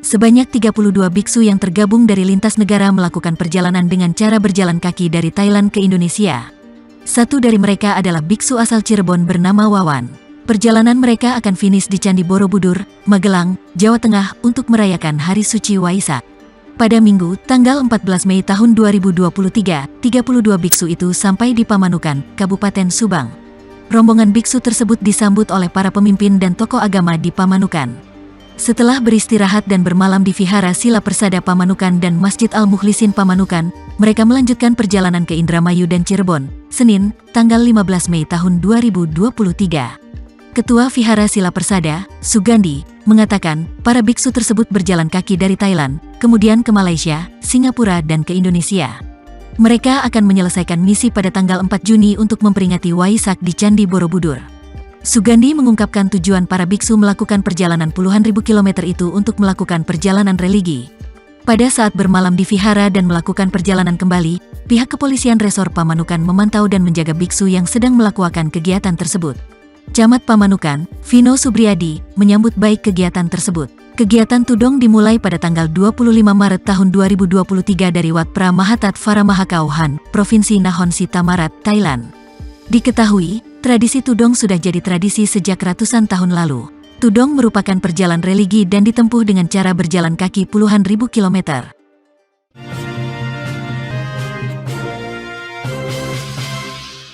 Sebanyak 32 biksu yang tergabung dari lintas negara melakukan perjalanan dengan cara berjalan kaki dari Thailand ke Indonesia. Satu dari mereka adalah biksu asal Cirebon bernama Wawan. Perjalanan mereka akan finish di Candi Borobudur, Magelang, Jawa Tengah untuk merayakan Hari Suci Waisak. Pada Minggu, tanggal 14 Mei tahun 2023, 32 biksu itu sampai di Pamanukan, Kabupaten Subang. Rombongan biksu tersebut disambut oleh para pemimpin dan tokoh agama di Pamanukan. Setelah beristirahat dan bermalam di Vihara Sila Persada Pamanukan dan Masjid Al-Mukhlisin Pamanukan, mereka melanjutkan perjalanan ke Indramayu dan Cirebon, Senin, tanggal 15 Mei tahun 2023. Ketua Vihara Sila Persada, Sugandi, mengatakan para biksu tersebut berjalan kaki dari Thailand, kemudian ke Malaysia, Singapura dan ke Indonesia. Mereka akan menyelesaikan misi pada tanggal 4 Juni untuk memperingati Waisak di Candi Borobudur. Sugandi mengungkapkan tujuan para biksu melakukan perjalanan puluhan ribu kilometer itu untuk melakukan perjalanan religi. Pada saat bermalam di Vihara dan melakukan perjalanan kembali, pihak kepolisian Resor Pamanukan memantau dan menjaga biksu yang sedang melakukan kegiatan tersebut. Camat Pamanukan, Vino Subriyadi, menyambut baik kegiatan tersebut. Kegiatan tudong dimulai pada tanggal 25 Maret tahun 2023 dari Wat Pra Mahatat Varamahakauhan, Provinsi Nakhon Si Thammarat, Thailand. Diketahui, tradisi tudong sudah jadi tradisi sejak ratusan tahun lalu. Tudong merupakan perjalanan religi dan ditempuh dengan cara berjalan kaki puluhan ribu kilometer.